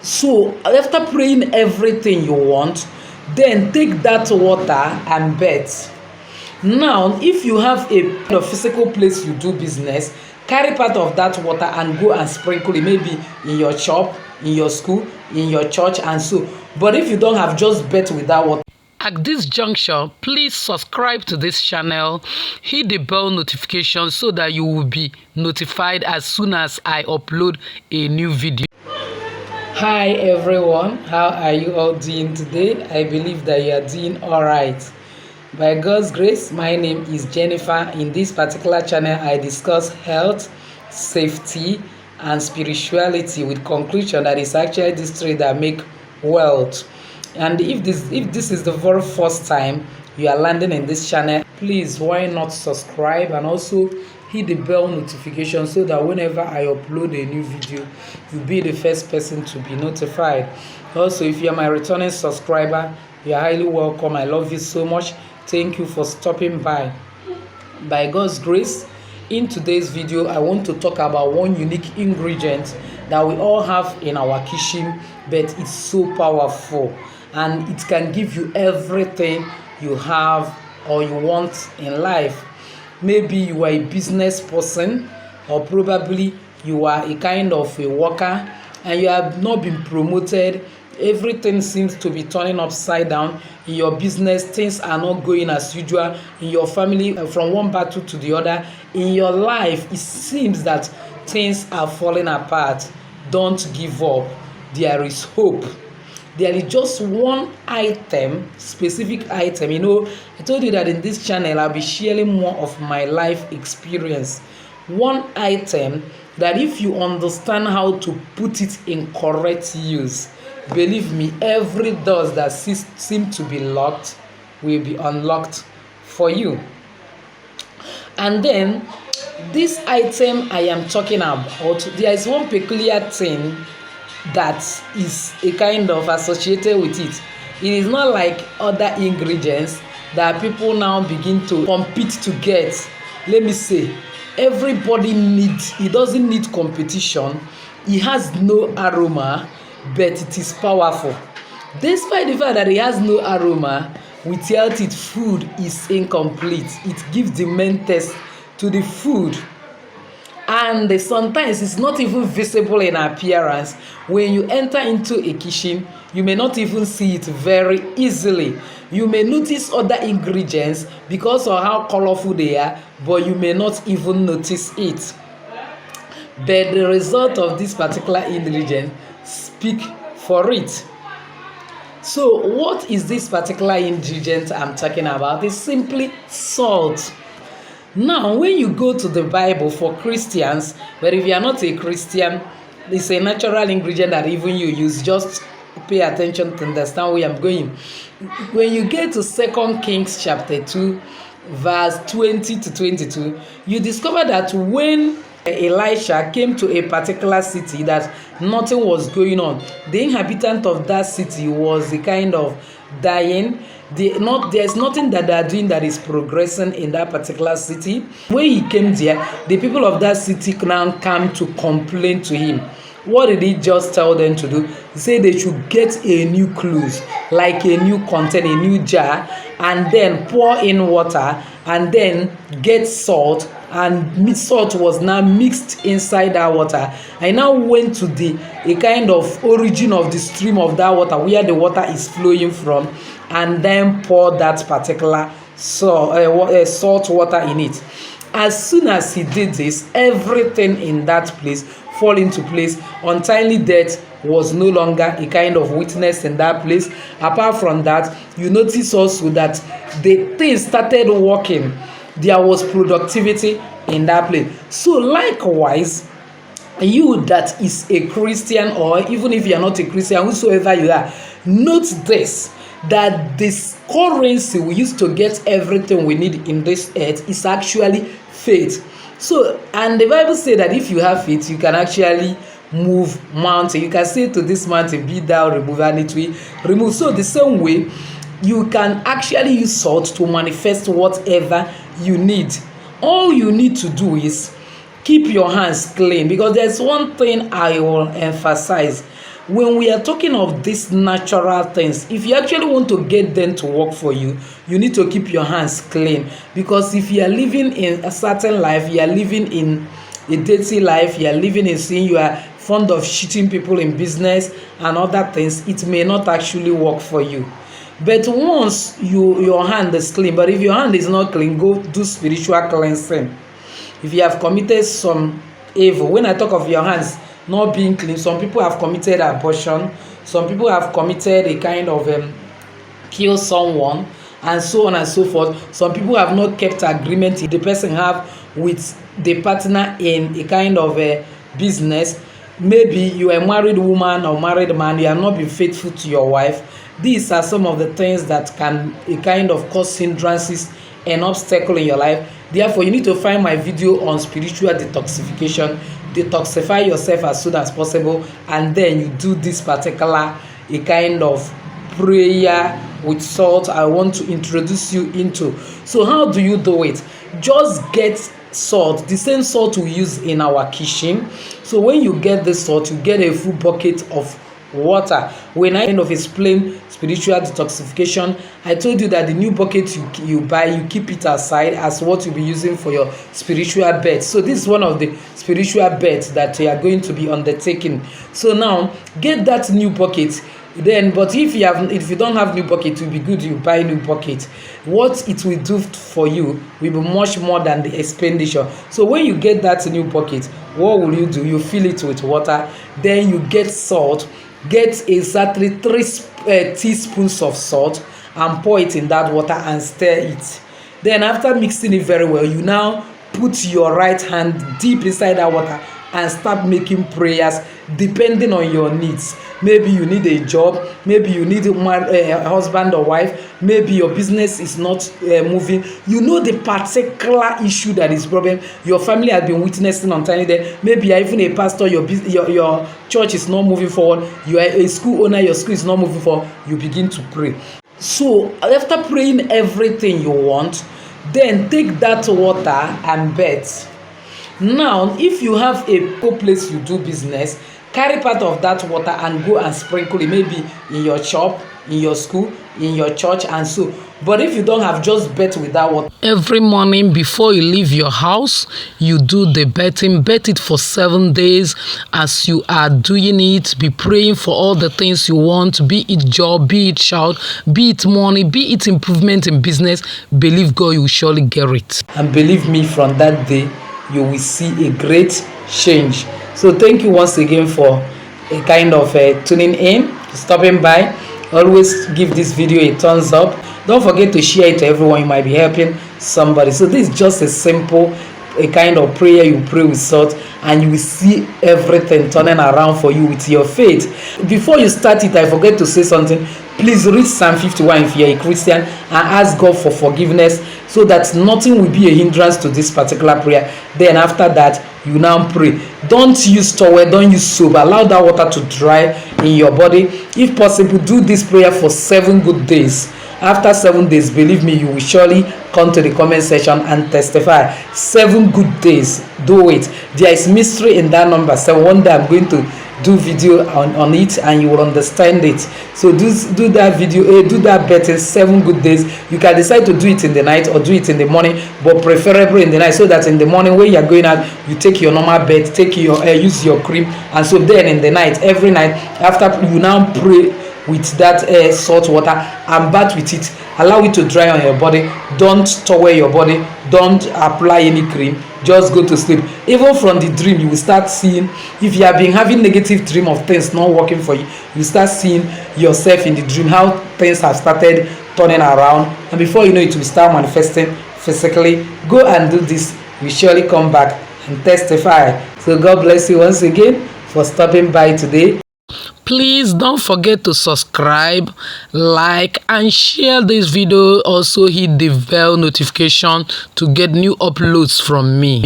So after praying everything you want, then take that water and bet. Now, if you have a kind of physical place you do business, carry part of that water and go and sprinkle it, maybe in your shop, in your school, in your church, and so. But if you don't have, just bet with that water. At this juncture, please subscribe to this channel, hit the bell notification so that you will be notified as soon as I upload a new video. Hi everyone, how are you all doing today? I believe that you are doing alright. By God's grace, my name is Jennifer. In this particular channel, I discuss health, safety, and spirituality with conclusion that is actually these three that make wealth. And if this is the very first time you are landing in this channel, please why not subscribe and also hit the bell notification so that whenever I upload a new video, you'll be the first person to be notified. Also, if you are my returning subscriber, you are highly welcome. I love you so much. Thank you for stopping by. By God's grace, in today's video, I want to talk about one unique ingredient that we all have in our kitchen, but it's so powerful and it can give you everything you have or you want in life. Maybe you are a business person, or probably you are a kind of a worker and you have not been promoted. Everything seems to be turning upside down in your business. Things are not going as usual in your family, from one battle to the other. In your life, it seems that things are falling apart. Don't give up. There is hope. There is just one item, specific item. I told you that in this channel I'll be sharing more of my life experience. One item that if you understand how to put it in correct use, believe me, every door that seem to be locked will be unlocked for you. And then this item I am talking about, there is one peculiar thing that is a kind of associated with it. It is not like other ingredients that people now begin to compete to get. Let me say, everybody needs, it doesn't need competition. It has no aroma, but it is powerful. Despite the fact that it has no aroma, without it, food is incomplete. It gives the main taste to the food. And sometimes it's not even visible in appearance. When you enter into a kitchen, you may not even see it very easily. You may notice other ingredients because of how colorful they are, but you may not even notice it. But the result of this particular ingredient speak for it. So what is this particular ingredient I'm talking about? It's simply salt. Now, when you go to the Bible for Christians, but if you are not a Christian, it's a natural ingredient that even you use. Just pay attention to understand where I'm going. When you get to 2 Kings chapter 2, verse 20 to 22, you discover that when Elisha came to a particular city that nothing was going on, the inhabitant of that city was a kind of dying. There's nothing that they are doing that is progressing in that particular city. When he came there, the people of that city now come to complain to him. What did he just tell them to do? He said they should get a new cloth, like a new container, a new jar, and then pour in water, and then get salt, and salt was now mixed inside that water. I now went to a kind of origin of the stream of that water, where the water is flowing from, and then pour that particular salt water in it. As soon as he did this, everything in that place fall into place. Untimely death was no longer a kind of witness in that place. Apart from that, you notice also that the thing started working. There was productivity in that place. So likewise, you that is a Christian, or even if you are not a Christian, whosoever you are, note this, that this currency we use to get everything we need in this earth is actually faith. So, and the Bible says that if you have faith, you can actually move mountain. You can say to this mountain, be thou removed, and it will remove. So the same way, you can actually use salt to manifest whatever you need. All you need to do is keep your hands clean, because there's one thing I will emphasize. when we are talking of these natural things, if you actually want to get them to work for you, you need to keep your hands clean. Because if you are living in a certain life, you are living in a dirty life, you are living in sin, you are fond of cheating people in business and other things, it may not actually work for you. But once your hand is clean, but if your hand is not clean, go do spiritual cleansing. If you have committed some evil, when I talk of your hands not being clean, some people have committed abortion, some people have committed a kind of kill someone, and so on and so forth. Some people have not kept agreement the person have with the partner in a kind of a business. Maybe you are a married woman or married man, you have not been faithful to your wife. These are some of the things that can a kind of cause hindrances and obstacle in your life. Therefore, you need to find my video on spiritual detoxification. Detoxify yourself as soon as possible, and then you do this particular a kind of prayer with salt I want to introduce you into. So how do you do it? Just get salt, the same salt we use in our kitchen. So when you get the salt, you get a full bucket of water. When I kind of explain spiritual detoxification, I told you that the new bucket you buy, you keep it aside as what you'll be using for your spiritual bed. So this is one of the spiritual beds that you are going to be undertaking. So now get that new bucket. Then, but if you don't have new bucket, it will be good you buy new bucket. What it will do for you will be much more than the expenditure. So when you get that new bucket, what will you do? You fill it with water, then you get salt. Get exactly 3 teaspoons of salt and pour it in that water and stir it. Then after mixing it very well, you now put your right hand deep inside that water and start making prayers depending on your needs. Maybe you need a job, maybe you need a husband or wife, maybe your business is not moving. You know the particular issue that is problem your family has been witnessing on tiny day. Maybe you're even a pastor, your church is not moving forward, you are a school owner, your school is not moving forward. You begin to pray. So after praying everything you want, then take that water and bet. Now, if you have a place you do business, carry part of that water and go and sprinkle it, maybe in your shop, in your school, in your church, and so. But if you don't have, just bet with that water. Every morning before you leave your house, you do the betting. Bet it for 7 days. As you are doing it, be praying for all the things you want, be it job, be it shout, be it money, be it improvement in business. Believe God, you will surely get it. And believe me, from that day, you will see a great change. So thank you once again for a kind of tuning in, stopping by. Always give this video a thumbs up. Don't forget to share it to everyone. You might be helping somebody. So this is just a simple a kind of prayer you pray with salt, and you will see everything turning around for you with your faith. Before you start it, I forget to say something. Please read Psalm 51 if you're a Christian and ask God for forgiveness, so that nothing will be a hindrance to this particular prayer. Then after that, you now pray. Don't use towel, don't use soap. Allow that water to dry in your body. If possible, do this prayer for 7 good days. After 7 days, believe me, you will surely come to the comment section and testify. 7 good days. Do it. There is mystery in that number. So one day I'm going to do video on it and you will understand it. So do that video, do that bet in 7 good days. You can decide to do it in the night or do it in the morning, but preferably in the night, so that in the morning when you are going out, you take your normal bet, take your use your cream, and so then in the night, every night after, you now pray with that salt water and bath with it. Allow it to dry on your body. Don't towel your body, don't apply any cream, just go to sleep. Even from the dream, you will start seeing, if you have been having negative dream of things not working for you, you start seeing yourself in the dream, how things have started turning around, and before you know it will start manifesting physically. Go and do this. You surely come back and testify. So God bless you once again for stopping by today. Please don't forget to subscribe, like, and share this video. Also hit the bell notification to get new uploads from me.